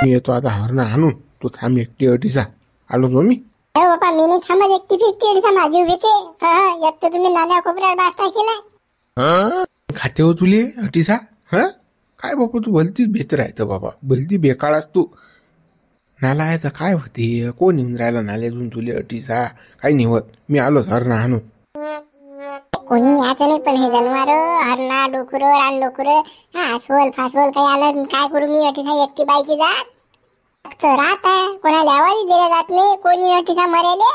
मी येतो आता हरणं आणून. तू थांब एकटी अटीसा. आलो तो मी. बापा मी नाही थांबत. एकटी फिरती माझी उभी ते. एक तर तुम्ही नाल्या कोपऱ्यावर बास्ता केला. खाते हो तुले अटीसा. हा काय बापा तू भलतीच बेहतर आहे तर बाबा. भलती बेकाळास तू. नाला आहे तर काय होते. कोण येऊन राहिला नाल्यातून तुले अटीसा. काही निवत. मी आलो हरणं आणून. कोणी याचं नाही पण हे जनावर हरणा डोकर रान डोकर अस्वल फासवल काही आलं काय करू मी अटीसा एकटी बाईची जात. फक्त राहत आहे कोणाला आवाज दिला जात नाही. कोणी अटीसा मरेले.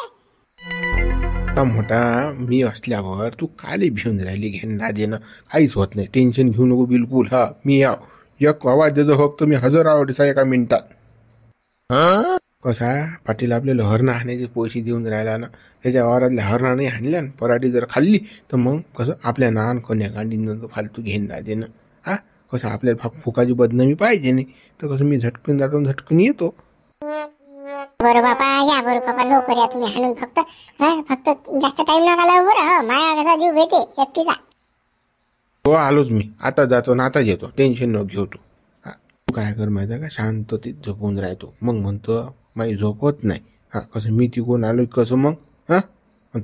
मोठा मी असल्यावर तू काले भिवून राहिली. घेऊन ना देणं काहीच होत नाही. टेन्शन घेऊ नको बिलकुल. हा मी याव एक आवाज देतो फक्त. मी हजर आवडीचा एका मिनिटात. कसा पाटील आपल्याला हरणं हाण्याचे पैसे देऊन राहिला ना. त्याच्या वावरातल्या हरणा नाही हाणल्या ना पराठी जर खाल्ली तर मग कसं आपल्या नान कोण्या गांडीनं फालतू घेऊन ना देणं. हा कसं आपल्याला फुकाची बदनामी पाहिजे नाही. तर कसं मी झटकून जातो झटकून येतो. बरं बापा या बरं बापा लवकर या तुम्ही हाणून. फक्त जास्त टाइम नका लावू बरं. माया कसा जीव भेटे एकटीचा. हो आलोच मी. आता जातो ना आताच येतो. टेन्शन न घेऊ तू. तू काय कर माहिती का शांततेत झोपून राहतो. मग म्हणतो माझी झोप होत नाही. हा कसं मी तिकडून आलो कसं मग. हा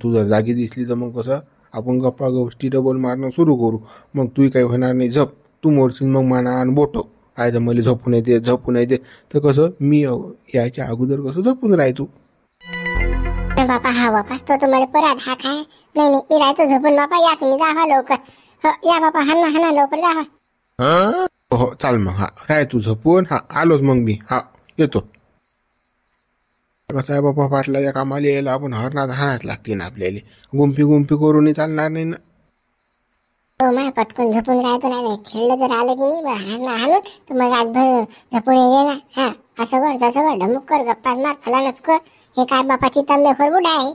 तू जर जागी दिसली तर मग कसं आपण गप्पा गोष्टी डबल मारणं सुरू करू. मग तू काही होणार नाही. झप तू मोडशील मग माना आणि बोटो काय तर मला झोपून येते तर कसं मी यायच्या अगोदर कसं झोपून राहतो. बापा हा बापा तो तुम्हाला परत हा काय नाही नाही मी राहतो झोपून. बापा या तुम्ही जावा लवकर. या बापा हाना हाना लवकर जावा. हो चाल मग. हा राय तू झोपून. हा आलोच मग मी. हा येतो. कसं आहे बापा पाटलाच्या कामाला यायला आपण हरणात हाणाच लागते ना आपल्याला. गुंफी करून चालणार नाही ना. हो माय पटकन झोपून राहतो. नाही खेळलं जर आलं की नाही हाणं हाणून तर मग रातभर झोपून येते ना. हा असं कर तसं कर ढमुक कर गप्पा मार फलानच कर. हे काय बापाची तंबे खोरबुड आहे.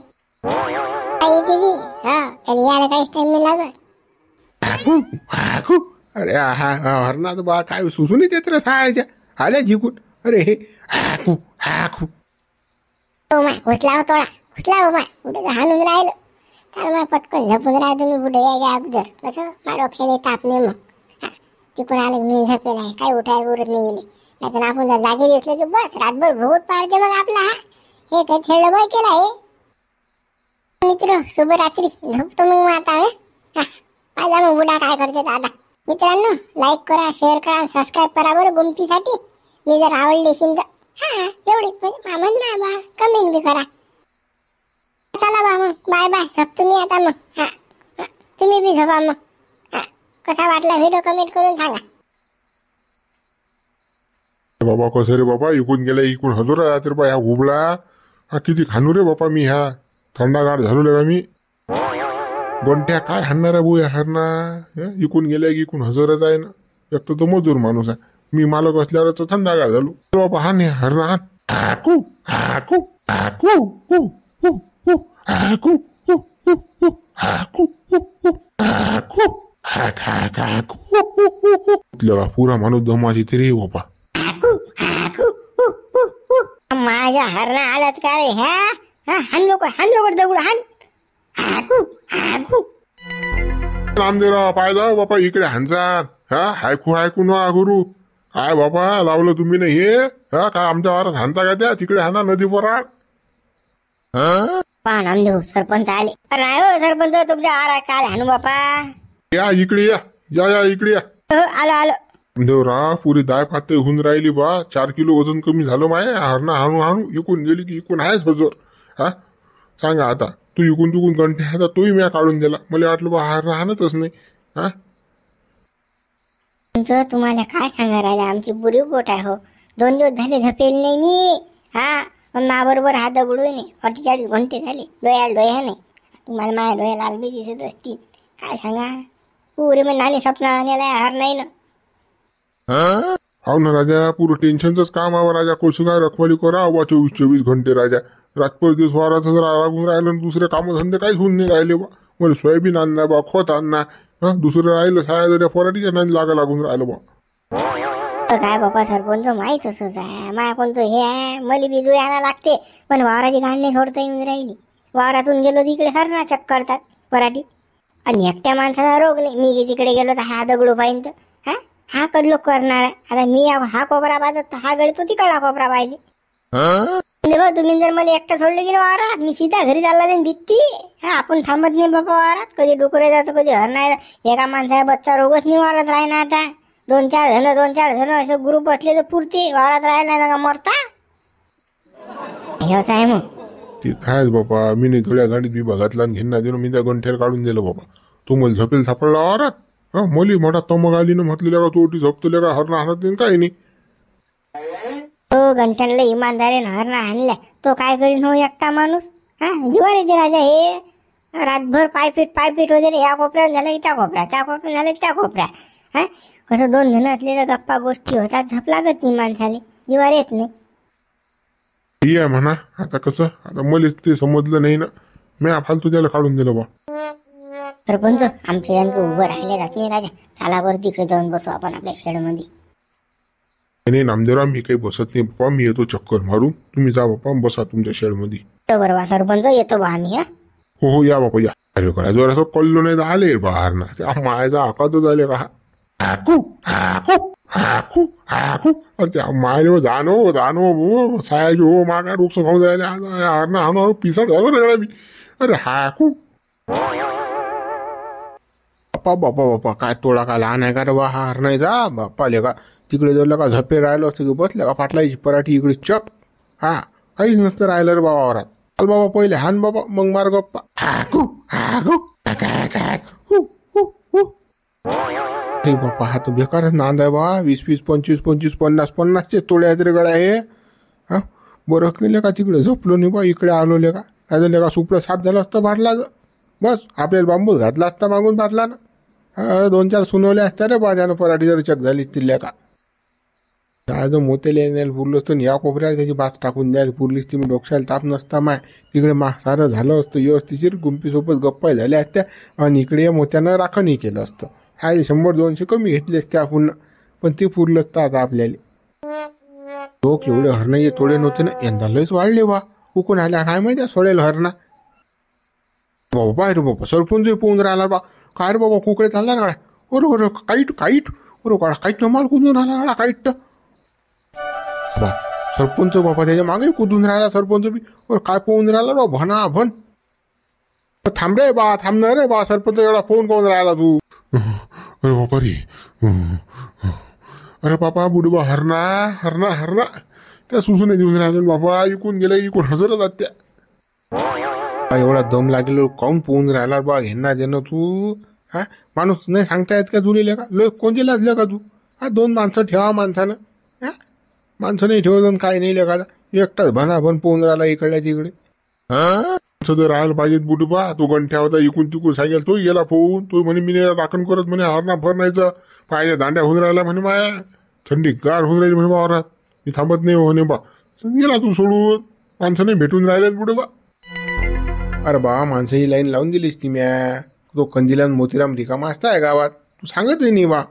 दीदी हा त्याला यायला काहीच टाइम नाही लागत. अरे हा हरणात बा काय सुसून येत रे सायच्या आल्या जिंकून. अरे हे हाकू हाकू. हो माय घुसला हो तोडा घुसला हो माय कुठे हाणून राहिलं. चाल माय पटकन झोपून राहा तुम्ही. कुठे यायच्या अगोदर कसं माझ्या डोक्याला ताप नाही मग. तिकडून आलं मी झोपेला आहे काही उठायला उरत नाही गेले. नाहीतर आपण जर जागी दिसले की बस रातभर भोगट पाडते मग आपला. हे काही खेळलं बाय केला हे. मित्र शुभरात्री झोपतो मग आता. पाहिजा मग बुडा काय करते दादा. मित्रांनो लाईक करा शेअर करा आणि सबस्क्राईब करा बरं गुंफीसाठी. मी जर आवडली असेल तर हा एवढीच म्हणजे म्हणा बा कमेंट बी करा. चला बा मग बाय बाय. झोपतो मी आता मग. हा तुम्ही बी झोपा मग. कसा वाटला व्हिडिओ कमेंट करून सांगा. बाबा कसं रे बाबा इकून गेला इकून हजर राहते बा ह्या हुबळा. हा किती खानू रे बापा मी. ह्या थंडागार झालो का मी. गोंट्या काय हाणणार आहे भाऊ या हरणा. इकून गेल्या की इकून हजरच आहे ना. एक तर तो मजूर माणूस आहे. मी मालक असल्यावर तर थंडागार झालो. बाबा हा नाही हरणा हान. हाकू हाकू हाकू हाकू हाकू हाकू हाक हाक हाकू. पुरा माणूस दमाची तरी बापा. माझ्या हरणा आलात का रे. ह्या हान लोक दगड हान. नामदेवराव पाहिजे बापा इकडे हांचा. हा हायकू ना गुरु. काय बापा लावलं तुम्ही नाही हे. हा काय आमच्या वारात हाणता का त्या तिकडे हाना नदी पराड. पहा नामदेव सरपंच आले. नाही हो सरपंच तुमच्या आरा काल हाणू बापा. या इकडे या इकडे या. आलो नामदेवराव पुरी दाय पातळी होऊन राहिली बा. 4 किलो वजन कमी झालं माय. हरणा हाणू इकून गेली की इकून आहेच हजर. हा सांगा आता तू इकून तिकून गंठे आता तोही म्या काढून दिला. मला वाटलं बा हरणा हाणतच नाही. हा तुम्हाला काय सांगा राजा आमची बुरी गोट आहे हो. 2 दिवस झाले झपेल नाही मी. हा पण बरोबर हा दगडू नाही. 48 घंटे झाले. डोळ्या नाही. तुम्हाला माझ्या डोळ्या लाल बी दिसत असतील. काय सांगा पुरे मग नाणी सपना आणायला हार नाही ना. हो ना राजा पुरं टेन्शनच काम आहे राजा. कशी काय रखवाली करा बा 24 घंटे राजा. रातभर दिवस वाराचं जर लागून राहिलं दुसरे कामधंदे काहीच होऊन नाही राहिले बा. मला सोयाबीन आणणार बा खत आणणार. दुसरं राहिलं साया पराठीच्या नाही लागून राहिलं बा. काय बापा सरपंच माहीत असंच आहे. माया कोणतं हे आहे मला बी जुळे आणा लागते. पण वावराची गांडणी सोडता येऊन राहिली. वावरातून गेलो तिकडे हरणा चक्क करतात पराठी. आणि एकट्या माणसाचा रोग नाही. मी तिकडे गेलो तर हा दगडू पाहिजे. हा कधी करणार आहे. आता मी हा कोपरा पाहत तर हा गडी तो तिकडला कोपरा पाहिजे. तुम्ही जर मला एकटं सोडलं की नाही वावरात, मी सीधा घरी चालला जाईन भीती. हा आपण थांबत नाही बाबा वावरात. कधी डुकरे जातं कधी हर नाही. एका माणसाचा बच्चा रोगच नाही वावरात राहिना. आता 2-4 जण असं ग्रुप असले तर पुरते वावरात राहायला ना का मरता. हे असं आहे मग ते कायच बापा, मी नाही थोड्या गाडीत मी बघातला घेणं देणं मी त्या गंठ्यावर काढून दिलं बाबा. तू मला झपेल सापडला वावरात. हा मली मोठा तमग आली ना म्हटलेल्या का तू झोपतल्या का हरणं हाणत नाही काही नाही. तो घंट्याला इमानदारी हरणं आणल्या तो काय करीन हो एकटा माणूस. हा जीवार येते राजा हे. रातभर पायपीट वगैरे या कोपऱ्यात झालं की त्या कोपऱ्यात, त्या कोपऱ्यात झालं की त्या कोपऱ्यात. हा कसं 2 जण असले तर गप्पा गोष्टी होतात. झप लागत नाही माणसाले, जीवार येत नाही. आहे म्हणा. आता कसं आता मलाच ते समजलं नाही ना, मी फालतू त्याला काढून दिलं बा. सरपंच आमच्या यांना उभं राहिले जात नाही राजा. चला बरं तिकडे जाऊन बसू आपण आपल्या शेडमध्ये. नाही नामदेवराव, मी काही बसत नाही बाप्पा. मी येतो चक्कर मारून. तुम्ही जा बाप्पा, बसा तुमच्या शेडमध्ये. बरोबर बा सरपंच, येतो बा आम्ही. हो या बापा या. अरे करा जर असं कळलो नाही तर आले बाहेर ना. त्या मायचा आकातच आले का हाकू हाकू हाकू हाकू. त्या मायले जाणो सायाजी हो मागा रोग खाऊन जायला हारणं हाणू पिसाड झालो रे मी. अरे हाकू बाप्पा बाप्पा बाप्पा, काय तोडा का लहान आहे का रे बा हा हरणायचा बाप्पाले का. तिकडे जर का झपे राहिलो असतं की बसल्या का पाटलाची पराठी इकडे चक. हा काहीच नसतं राहिलं रे बाबा वावरात. चल बाबा पहिले हान बाबा मग मार गप्पा. हाकू हाकू अरे बाप्पा, हा तर बेकारच नांद आहे बा. 20-20, 25-25, 50-50चे तोडे आहेत रे गड्या हे. हा बरं केले का तिकडे झोपलो नाही बा, इकडे आलो ले का. काय का सुपडं साफ झालं असतं बाटलाचं. बस आपल्याला बांबूच घातला असता मागून बाटला ना. 2-4 सुनवले असत्या रे बा त्यानं पराठी जर चक झाली तिथल्या का. आज मोतेले पुरलं असतं या कोपऱ्याला त्याची बाच टाकून द्यायला पुरलीच ती. मी डोक्याला ताप नसता माय. तिकडे सारं झालं असतं व्यवस्थिशीर. गुंपीसोबत गप्पा झाल्या असत्या आणि इकडे मोत्यानं राखणही केलं असतं. हा 100-200 कमी घेतले असते आपण, पण ते पुरलं असतं आता आपल्याला. लोक एवढे हरणाचे तोडे नव्हते ना, यंदा लयच वाढले बा. कुकून आल्या काय माहिती सोडेल हरणा. बाबा रे बाबा, सरपंच पोहून राहिला बा. काय रे बाबा कुकडे चालला ना. अरे काईट काईट. अरे काळा काईट माल कुदून राहिला काळा काईट बा. सरपंच बाबा त्याच्या मागे कुदून राहिला सरपंच बी. अरे काय पोहून राहिला बा भना भन. थांब रे बा, थांबणार रे बा. सरपंच एवढा फोन कोण राहिला तू. अरे बापा रे. अरे बापा बुडबा हरणा हरणा हरणा. त्या सुसून देऊन राहिले बाबा. इकून गेल्या इकून हजर जात त्या. एवढा दम लागेल काऊन पोहून राहिला बा. घेणार देणं तू. हा माणूस नाही सांगता येत का तुला का. लोक कोणते लाजलं का तू. हा 2 माणसं ठेवा माणसानं. हा माणसं नाही ठेवत काय नाही लेखा. एकटाच भना भन पोहून राहिला इकडल्या तिकडे. तर राहायला पाहिजेत बुटबा. तो गंठ्या होता इकून तिकून सांगेल तो गेला फोन. तो म्हणे मी राखण करत म्हणे हरणा भरणायचं. पाहिजे दांड्या होऊन राहिला म्हणे माया. थंडी गार होऊन राहिली म्हणे वावरात. मी थांबत नाही म्हणे बा. गेला तू सोडून. माणसं नाही भेटून राहिले बुटबा. अरे बा माणसाची लाईन लावून दिलीस ती म्या. तो कंदिला मोतीराम रिकामा असताय गावात. तू सांगत नाही बा.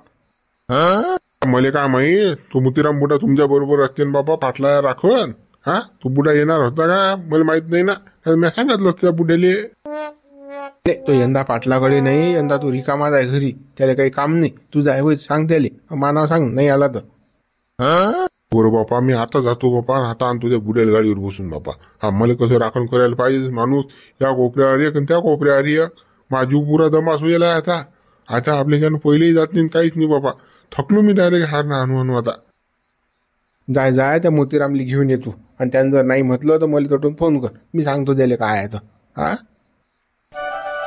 मले काय माहित. तो मोतीराम बुडा तुमच्या बरोबर असते ना बाबा पाटला राखण. हा तो बुडा येणार होता का मला माहित नाही ना. मी सांगितलं त्या बुड्याले. तो यंदा पाटलाकडे नाही. यंदा तो रिकामाच आहे घरी. त्याला काही काम नाही. तू जाय होय सांग त्याले. मानाव सांग नाही आला तर. बरं बापा मी आता जातो बापा. आता आणतो त्या बुड्याला गाडीवर बसून बापा. हा मला कसं राखण करायला पाहिजे माणूस. या कोपऱ्यावर एक आणि त्या कोपऱ्यावर एक. माझी पुरा दमास गेला आता. आता आपल्याच्यानं पहिलेही जात नाही काहीच नाही बापा. थकलो मी डायरेक्ट हार आणू आता. जाय जाय त्या मोतीरामली घेऊन येतो. आणि त्यानं जर नाही म्हटलं तर मला तटून फोन कर. मी सांगतो त्याला काय आहे तर. हा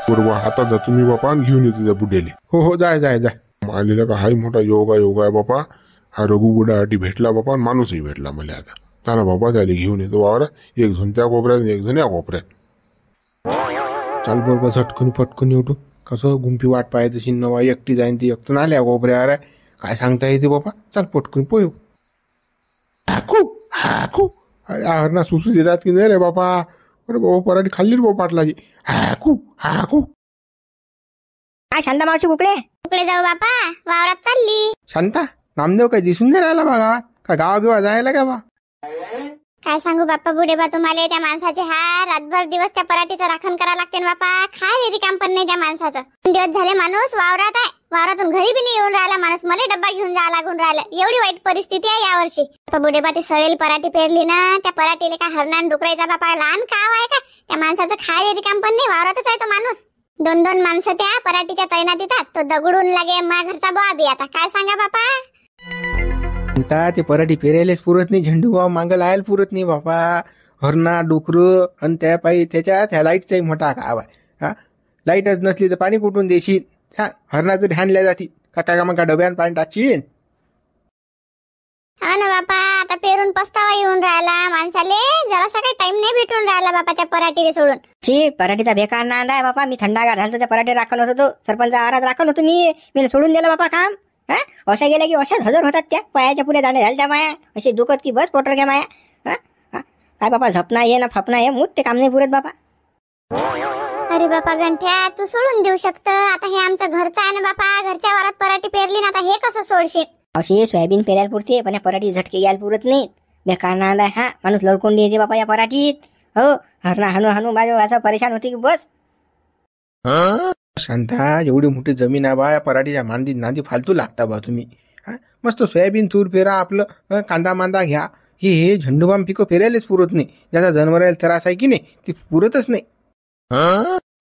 बरोबर आता जातो मी बापा घेऊन येतो त्या बुड्याले. हो हो जाय जाय जाय. आलेला का हाय मोठा योगा आहे बापा. हा रघु बुडासाठी भेटला बापा. माणूसही भेटला मला आता. चला बाबा त्याला घेऊन येतो वावरात. एक जण त्या कोपऱ्यात एक जण या कोपऱ्यात. चाल बरोबर झटकून पटकून येऊ. कसं गुंपी वाट पाहायचं शिन्नवा. एकटी जाईन ती एकटून आल्या कोपऱ्यावर आहे. काय सांगता येते बापा. चाल पटकून पोयू. हाकू हाकू. अरे हरणा सुसू देतात की नाही रे बापा. अरे बाबा पराठी खाल्ली रे बाबा पाटलाची. हाकू हाकू. काय शांता मावशी कुकडे जाऊ बापा. वावरात चालली. शांता नामदेव काय दिसून नाही राहिला बा गावात. का गावा गिवा जायला का बा. काय सांगू बाप्पा बुडे बा तुम्हाला. त्या माणसाचे रातभर दिवस त्या पराठीचं राखण करावं लागते ना बापा. काय रे काम पण नाही त्या माणसाचं. 2 दिवस झाले माणूस वावरात आहे. वावरातून घरी बी नाही येऊन राहिला माणूस. मला डब्बा घेऊन जावं लागून राहिलं. एवढी वाईट परिस्थिती आहे यावर्षी. बुडेबा ती सळेल पराठी पेरली ना, त्या पराठीला का हरणान डुकरायचा बापा लहान काव आहे का? त्या माणसाचं खाय रिकाम पण नाही, वावरातच आहे तो माणूस. 2-2 माणसं त्या पराठीच्या तैनात येतात. तो दगडून लागे मा घरचा बुवा बी. आता काय सांगा बापा. म्हणता ते पराठी पेरायलाच पुरत नाही, झेंडू भाव मागं लायला पुरत नाही बापा. हरणा डुकरं आणि त्या पायी त्याच्यात ह्या लाईटचाही मोठा गाव आहे. हा, लाईटच नसली तर पाणी कुठून देशील सांग? हरणा तरी हाणल्या जाती का मग का डब्यान पाणी टाकशील? हा ना बापा, आता पेरून पस्तावा येऊन राहिला माणसाले. जरासा काही टाइम नाही भेटून राहिला बापा त्या पराठीला सोडून. ची पराठीचा बेकार नांद आहे बापा. मी थंडागार झालतो त्या पराठी राखण होतो, सरपंच आवारात राखण होतो मी सोडून दिलं बापा काम. हा, अशा गेल्या की अशाच हजर होतात त्या. पायाच्या पुढे दाणे झाल्या त्या माया, अशी दुखत की बस पोटर घ्या माया. काय बापा, झपना ये ना फपना ये, मूत ते काम नाही पुरत बापा. अरे बापा गंठ्या, तू सोडून देऊ शकत. आता हे आमचं घरचं आहे ना बापा. घरच्या वारात पराठी पेरली ना, आता हे कसं सोडशील? अशी सोयाबीन पेरायला पुरते, पण या पराठी झटके घ्यायला पुरत नाही. बेकार नांद आहे हा. माणूस लडकोंडी येते बापा या पराठीत. हो, हरणा हानू माझ्या असं परेशान होते की बस. शांता, एवढी मोठी जमीन आहे बा, या पराठीच्या नांदी फालतू लागता बा तुम्ही. हा, मस्त सोयाबीन तूर पेरा, आपलं कांदा मांदा घ्या. हे झेंडूबाम पिकं पेरायलाच पुरत नाही. ज्याचा जनावराला त्रास आहे की नाही, ती पुरतच नाही.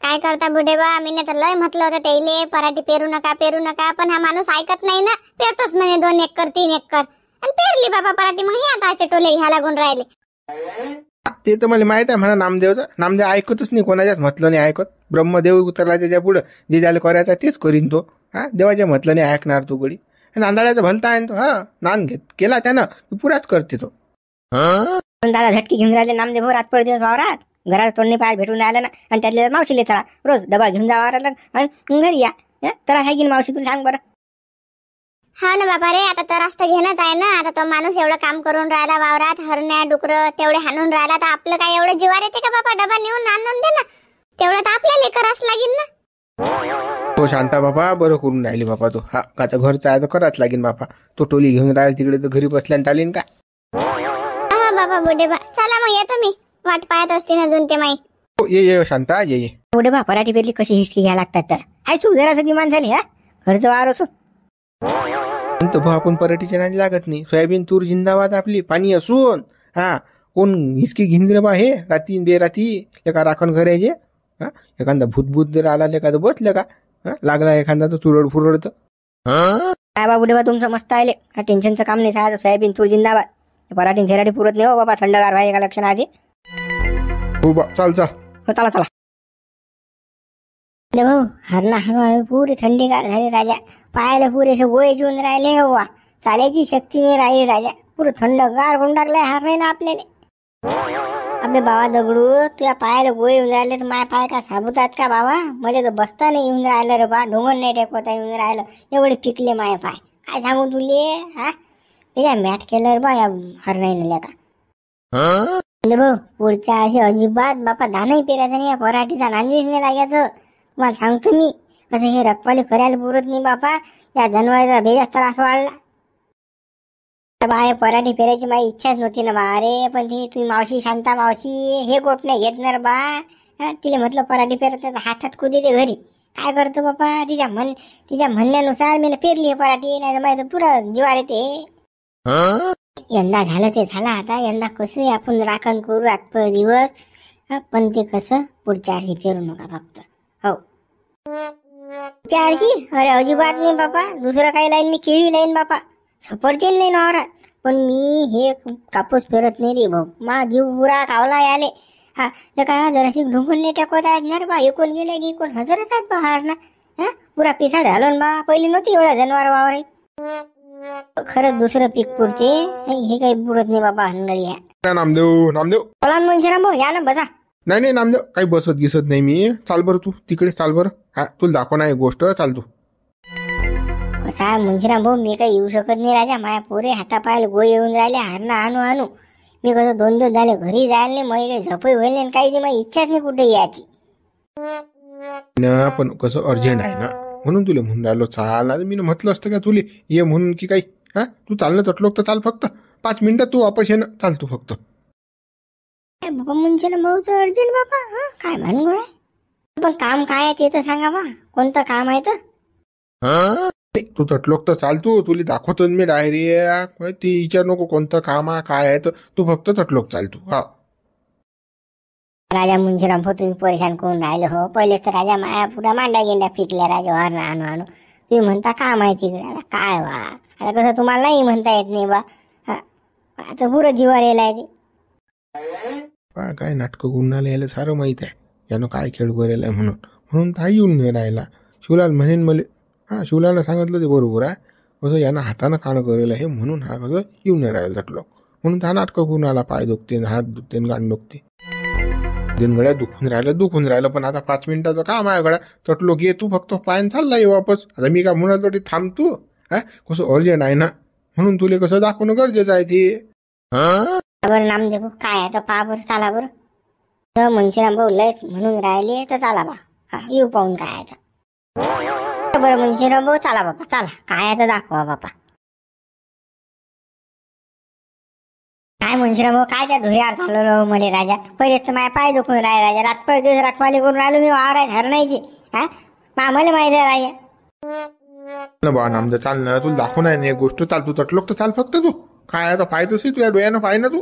काय करता बुडेबा, मी तर लय म्हटलं होतं त्याइले पराठी पेरू नका, पण हा माणूस ऐकत नाही ना. पेरतोच म्हणे 2 एकर 3 एकर आणि पेरली बाबा पराठी. मग हे आता असे टोले घ्या लागून राहिले. ते तर मला माहित आहे म्हणा नामदेवचं. नामदेव ऐकतच नाही, कोणाच्याच म्हटलं नाही ऐकत. ब्रह्मदेव उतरला त्याच्या पुढं, जे ज्याला करायचं तेच करीन तो. हा, देवाच्या म्हटलं नाही ऐकणार तो गडी. नांदाळ्याचा भलता आहे तो. हा, नान केला त्यानं पुराच करते तो. दादा झटके घेऊन राहिले नामदेव रात पर दिवस वावरात. घरात तोंडणी पाय भेटून राहिलं ना, आणि त्यातल्या मावशीले चला रोज डबा घेऊन जा वावराला आणि घरी या. तर आहे की मावशी, तुला सांग बरं. हा ना बाबा रे, आता तर असतं घेणंच आहे ना. आता तो माणूस एवढं काम करून राहिला वावरात, हरण्या डुकर तेवढे हाणून राहिला, तर आपलं काय एवढं जीवार येते का बाबा? डबा नेऊन आणून दे ना, तेवढं तर आपल्याला करावंच लागेल ना. तो शांता बापा बरं करून राहिली बापा तो. हा, आता घरचा आहे तर कराच लागेल बापा. तो टोली घेऊन राहिला तिकडे, तर घरी बसल्याने चालेल का? हा बाबा बुडेबा, चला मग येतो मी. वाट पाहत असते ना अजून ते माई. ये शांता, ये. एवढे बा पराठी पेरली कशी हिसकी घ्यायला लागतात तर. हाय सुख जरासं विमान झाली. हा, घरचं वावर असो. तर भाऊ आपण पराठीच्या नादी लागत नाही. सोयाबीन तूर जिंदाबाद आपली, पाणी असून. हा, कोण हिसकी घेऊन रे बा? हे रात्री बेराती लेका राखण करायचे. हा, एखादा भूत जर आला एखादं बसलं का, लागला एखादा तर तुरड फुरड तर. काय बाबा बुडेबा, तुमचं मस्त आले. हा, टेन्शनचं काम नाही. साधं सोयाबीन तूर जिंदाबाद. पराठी फेराठी पुरत नाही हो बाबा. थंडगार व्हाय का लक्षण आधी. हो बा, चाल. हो, चला भाऊ. हरणा हळूहळू पुरी थंडीगार झाली राजा. पायाला पुरेसे गोळे जेवून राहिले हो. चालायची शक्ती नाही राहिली राजा. पुरं थंडगार होऊन टाकलंय हरणे ना आपल्याला. आपले बाबा दगडू, तुझ्या पायाला गोळे येऊन राहिले तर माझ्या पाय का साबुतात का बाबा? मला तर बसता नाही येऊन राहिलं रे बा. ढोंगर नाही टेकवता येऊन राहिलं. एवढे पिकले माझे पाय. काय सांगू तुले? हा, त्याच्या मॅट केलं रे बा या हरणाईने का. भाऊ, पुढच्या अशी अजिबात बापा धानही पेरायचं नाही. या पराठीचा नांदीच नाही लागायचं. तुम्हाला सांगतो मी, कसं हे रखवाली करायला पुरत नाही बापा. या जनावराचा बेजास्त त्रास वाढला बाय. पराठी पेरायची माझी इच्छाच नव्हती ना बा. अरे पण ती तुम्ही मावशी, शांता मावशी हे गोट नाही घेत ना बा. तिला म्हटलं पराठी पेरत हातात कुदे ते घरी. काय करतो बापा, तिच्या म्हणण्यानुसार मी पेरली आहे पराठी. नाही तर माहिती पुरं जीवार येते. यंदा झालं ते झालं. आता यंदा कसं आपण राखण करू रातभर दिवस. पण ते कसं पुढच्या वर्षी पेरू नका फक्त. हो, पुढच्या वर्षी अरे अजिबात नाही बापा. दुसरं काही लाईन मी केळी लाईन बापा, सफरचंद लाईन वावरात. पण मी हे कापूस पेरत नाही रे भाऊ. मा जीव पुरा कावला याले. हा, का जराशी ढुंकून नाही टाकवत आहेत ना रे बा. एकूण गेले की एकूण हजरच आहेत बा हार ना. हा, पुरा पिसाड घालून बा. पहिली नव्हती एवढा जनावर वावर. खरंच दुसरं पीक पुरते, हे काही पुरत नाही बाबा. हंगळी आहे. नामदेव बोला मुंशीराम भाऊ, या ना बसा. नाही नामदेव, काही बसत नाही मी. चाल बरं, तू तिकडे चाल बरं. हा, तुला दाखवणार एक गोष्ट, चाल तू. कसा मुंशीराम भाऊ, मी काही येऊ शकत नाही राजा. माझ्या पोरे हातापायला गोळे येऊन राहिले. हरणा आणू. मी कसं 2 दिवस झाले घरी जायला नाही. मग काही झपई होईल नाही काही नाही. माझी इच्छाच नाही कुठे यायची ना. पण कसं अर्जंट आहे ना, म्हणून तुला म्हणून राहिलो चाल. ना मी म्हटलं असतं का तुले ये म्हणून की काही. हा, तू चालणं तटलो तर चाल. फक्त 5 मिनिटात तू वापस ये ना. चाल तू फक्त. बाबा मुंशीराम भाऊचं अर्जंट बाबा. हा, काय भानगड आहे? पण काम काय आहे ते तर सांगा बा. कोणतं काम आहे तर? तू तटलोक तर चालतो, तुला दाखवतो ना मी डायरेक्ट. ती विचार नको कोणतं काम आहे काय आहे, तर तू फक्त तटलोक चालतो. हा राजा मुंशीराम हो, तुम्ही परेशान करून राहिले हो. पहिलेच तर राजा माया पुरा मांडा गेंडा फिकल्या राजा हरण आणू आणू. तुम्ही म्हणता का माहिती इकडे आता काय वा, आता कसं तुम्हाला नाही म्हणता येत नाही बा. आता पुरं जीवावर येलाय ते. काय नाटकं गुन्हाला यायला सारं माहीत आहे, यानं काय खेळ करेल आहे म्हणून म्हणून हा येऊन नाही राहिला. शिवलाल म्हणेन मले, शिवलालनं सांगितलं ते बरोबर आहे, कसं यानं हातानं काणं करेल आहे म्हणून हा कसं येऊन नाही राहिला तटलोक. म्हणून हा नाटकं गुन्हाला पाय दुखते, हात दुखते, गाण दुखते. दिनगड्या दुखून राहिलं पण आता 5 मिनिटाचं काम आहे गड्या. तटलोक ये तू फक्त पायन चालला ये वापस. आता मी काय म्हणाल तरी थांब तू, कसं अर्जंट आहे ना, म्हणून तुला कसं दाखवणं गरजेचं आहे ते. बरं नामदेव काय आहे तर पहा बरं, चाला बरं. मुंशीराम भाऊ लयच म्हणून राहिले तर चाला बा. येऊ पाहून काय आहे तर. बरं मुंशीराम भाऊ चाला बापा, चाला काय आहे तर दाखवा बापा. काय मुंशीराम भाऊ काय त्या धुऱ्यावर चालवलं मले राजा. पहिलेच तर माझ्या पाय दुखून राहिले राजा. रातभर दिवस राखवाली करून राहिलो मी वावरात हरणायची. मला माहिती आहे राजा. बा नामदेव चाल ना, तुला दाखवून आहे ना एक गोष्ट. चाल तू तटलोक तर चाल फक्त तू. काय आता पाहतोस तुझ्या डोळ्यानं पाय ना तू.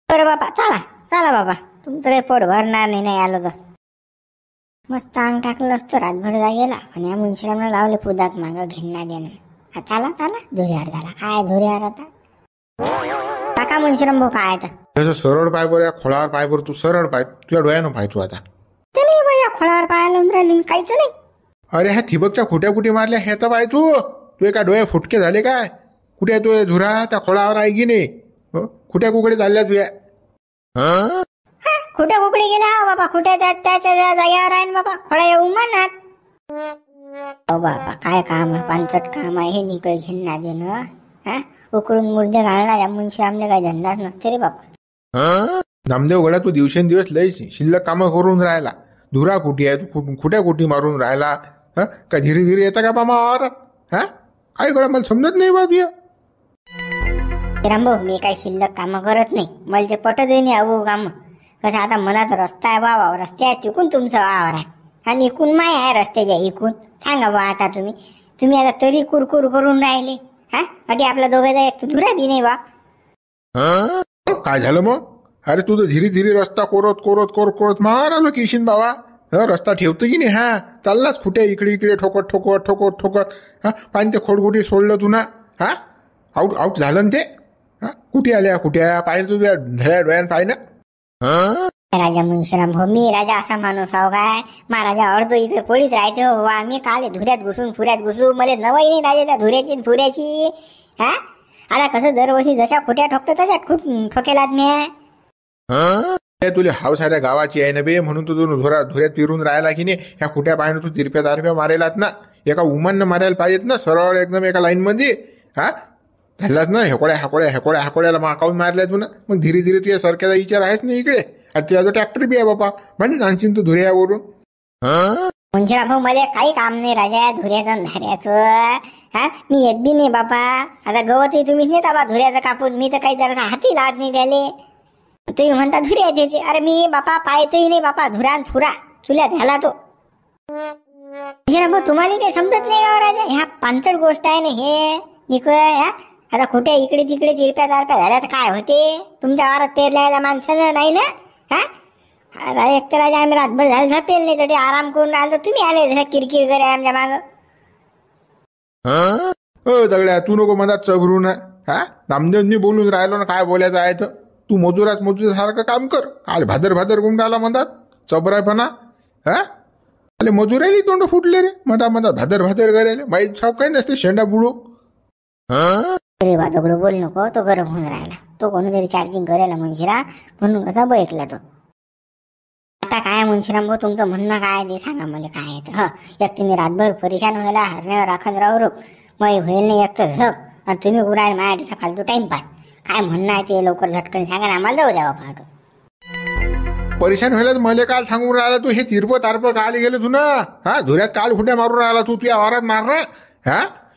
बरं बापा चला चला बाबा, तुमचं काही पोट भरणार नाही आलो तर. मस्त अंग टाकलं असतं रातभर जागेला. आणि या मुंशीरामला लावले पुदात मागं घेणं देणं. चाला चाला धुऱ्यावर झाला. काय धुऱ्यावर आता टाका मुंशीराम भाऊ काय तर. सरळ पाय बरं, खोळावर पाय बरं, तू सरळ पाय, तुझ्या डोळ्यानं पाय तू आता. ते नाही बाई, या खोळावर पायाला राहिली मी काहीच नाही. अरे ह्या थिबकच्या खुट्या कुठे मारल्या हे तर पाय तू. तुझे काय डोळे फुटके झाले काय? कुठे आहे तू धुरा? त्या खोळावर आहे की नाही? खुट्या कुकडे चालल्या तुझ्या? खुट्या कुकडे गेल्या बाबा, खुट्या त्याच्या जाग्यावर आहे ना बाबा. खोळा येऊ म्हणत. हो बाबा काय काम आहे, पांचट काम आहे हे. निकळ घेणं देणं, उकळून मुर्दे घालणार. या मुंशीरामले काही धंदाच नसते रे बाबा. नामदेव गड्या तू दिवसेंदिवस लय शिल्लक कामं करून राहिला. धुरा कुठे आहे तू, खुट्या कुठे मारून राहिला? का धीरे धीरे येतं का बाबा? काय गड्या मला समजत नाही बा तुझ्या. रामभाऊ मी काही शिल्लक कामं करत नाही, मला ते पटत नाही अगो काम. कसं आता मनात रस्ता आहे बाबा, रस्त्या तिकून तुमचं वावर आहे आणि इकून माय आहे रस्त्याच्या इकून. सांगा बा आता तुम्ही आता तरी कुरकुर करून राहिले. अटी आपल्या दोघांचा एक धुरा बी नाही बा. काय झालं मग? अरे तू तर धीरे धीरे रस्ता कोरत कोरत कोरत कोरत मार आलो किशन बाबा. रस्ता ठेवतो की नाही? चाललाच खुट्या इकडे इकडे ठोकत ठोकत ठोकत ठोकत. पाणी ते खोडकुटी सोडलं तू ना. आउट आउट झालं ना ते. कुठे आल्या कुठ्या पाय तुझ्या धड्या डोळ्यान पाय ना. राजा मुंशीराम भाऊ मी राजा असा माणूस आहो काय? महाराजा अर्ध इकडे पडीत राहते हो. आम्ही काल धुऱ्यात घुसून फुऱ्यात घुसू. मला नवाई नाही राजा त्या धुऱ्याची फुऱ्याची. आता कसं दरवर्षी जशा खोट्या ठोकतो तशाच ठोकेलात मी. तुला हाव साऱ्या गावाची आहे ना बे, म्हणून तू धुऱ्यात फिरून राहिला की नाही. ह्या खुट्या पायनं तू तिरप्या तारप्या मारेलात ना. एका उमाननं मारायला पाहिजेत ना, सरळ एकदम एका लाईन मध्ये. झालाच ना हेकोड्या हेकोड्या हेकोड्या हेकोड्याला माकावून मारल्या तू ना. मग धीरे धीरे तुझ्या सरक्याचा विचार आहेच ना इकडे. तुझा जो ट्रॅक्टर बी आहे बाबा, म्हणजे आणशील तू धुऱ्यावरून. मुंशीराम भाऊ मला काही काम नाही राजा धुऱ्याचं धाऱ्याचं. मी येत बी नाही बापा. आता गवतही तुम्हीच नेता बा धुऱ्याचं कापून. मी तर काही जरा हाती लावत नाही त्याले. तुम्ही म्हणता धुऱ्यात येते. अरे मी बापा पायतही नाही बापा. धुरान फुरा चुल्यात झाला तो. मुंशीराम भाऊ तुम्हाला काही समजत नाही का राजा? ह्या पांचट गोष्ट आहे ना हे. निकळ आता खोट्या इकडे तिकडे तिरप्या तारप्या झाल्या तर काय होते? तुमच्या वारात पेरल्याला माणसानं नाही ना. एक तर राजा आम्ही रातभर झालं झपेल नाही तरी आराम करून आलो. तुम्ही आले किरकिर करे आमच्या मागं. दगड्या तू नको मधात चबरू ना. नामदेवनी बोलून राहिलो ना, काय बोलायचं आहे तर. तू मजुरासारखं काम कर. काल भादर भादर गुंड आला मधात चबरायपणा. अरे मजुरायली तोंड फुटले रे मधा भादर भादर करायला. माहीत साव काही नसते शेंडा बुडू. अरे बा दगड बोल नको, तो गरम होऊन राहिला. तो कोणीतरी चार्जिंग करायला मुंशीरा म्हणून कसा बैकला तो. आता काय मुंशीराम भाऊ तुमचं म्हणणं काय ते सांगा मला काय आहे. एक तुम्ही रातभर परेशान व्हायला हरण्यावर राखण राहू मग होईल नाही एक तर झप. आणि तुम्ही उरायला माझ्यासाठी फालतू टाइमपास. काय म्हणणं आहे ते लवकर झटकन सांगा ना, आम्हाला जाऊ द्यावा फाटो. परेशान व्हायला मला काल सांगून राहिला तू. हे तिरप तारप काल गेलं तू ना. धुऱ्यात काल खुट्या मारून राहिला तू. तुझ्या वारात मारणार.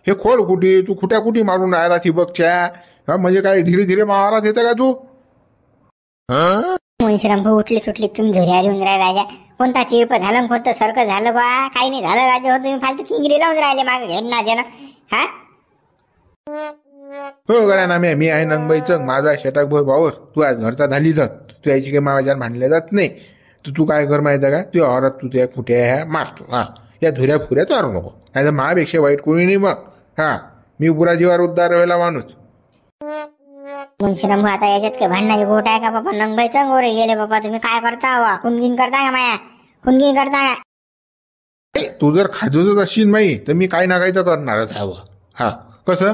हे खोड कुठे तू खुट्या कुठे मारून राहिला थिबकच्या. म्हणजे काय धीरे धीरे मारात येतं का तू? मुंशीराम भाऊ उठली सुटली तुम्ही धुऱ्यावर येऊन राहिला राजा. कोणता तिरप झालं कोणतं सरकं झालं बा, काही नाही झालं राजा. हो तुम्ही फालतू किंगरी लावून राहिले मागे घेणं देणं. हा हो गड्या ना मी आहे नंगबाईचं, माझा शेटाक भाऊ भावर. तू आज घरचा झाली जात, तू याची काही माझ्या भांडल्या जात नाही. तू काय कर माहिती आहे का, तू औरत तू त्या कुठे ह्या मारतो. हा या धुऱ्या फुऱ्या चारू नको, नाही तर माझ्यापेक्षा वाईट कोणी नाही मग. हा मी पुरा जीवावर उद्धार व्हायला माणूस. मुंशीराम भाऊ, आता याच्यात काही भांडणाची गोट आहे का बाबा? नंगबाईचं गोरे गेले बाबा, तुम्ही काय करता वा? खुनगिन करता का माया? खुनगिन करता का? तू जर खाजूच असशील माई तर मी काय ना काही तर करणारच हवं. हा कसं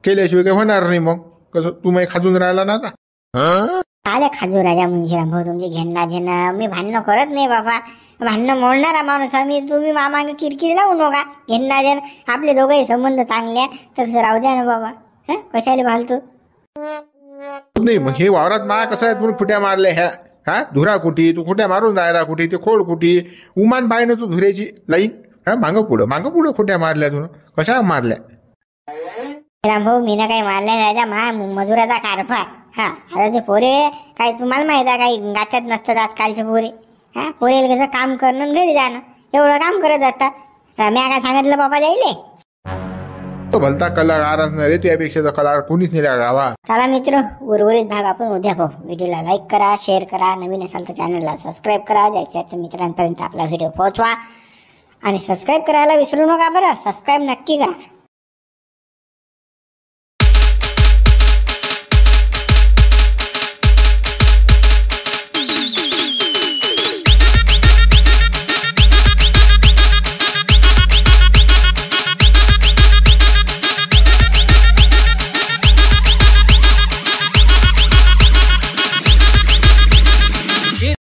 केल्याशिवाय काही होणार नाही. मग कसं तू माही खाजून राहिला ना आता. आले खाजू राजा मुंशीराम भाऊ, तुमचे घेणं देणं. मी भांडणं करत नाही बाबा, भांडणं मोडणारा माणूस आम्ही. तुम्ही मामांग किरकिर लावू नका. घेणं देणं आपले दोघंही संबंध चांगले तर कसं राहू द्या ना बाबा. हा कशाला फालतू नाही. मग हे वावरात मा कसं आहे, म्हणून फुट्या मारल्या ह्या. हा धुरा कुठी, तू कुठे मारून राहिला कुठे, ते खोड कुठी उमान पाहिजे तू धुऱ्याची लाईन. हा मागं पुढं खोट्या मारल्या तू, कशा मारल्या? राम भाऊ, मी ना काही मारल्या नाही राजा, मा मजुराचा कारभार. हा आता ते पोरे काही तुम्हाला माहित आहे, काही गाच्यात नसतात आजकालचे पोरे. हा पोरेला कसं काम करणं आणि घरी जाणं एवढं काम करत असतात. मी काय सांगितलं बाबा द्यायले? तो भलता कलाकार असणार रे, तुझ्यापेक्षा कलाकार कोणीच नाही गावात. चला मित्र, उर्वरित भाग आपण उद्या पाहू. व्हिडिओला लाईक करा, शेअर करा, नवीन असाल तर चॅनलला सबस्क्राईब करा, जास्तीत मित्रांपर्यंत आपला व्हिडिओ पोहोचवा आणि सबस्क्राईब करायला विसरू नका बरं. सबस्क्राईब नक्की करा.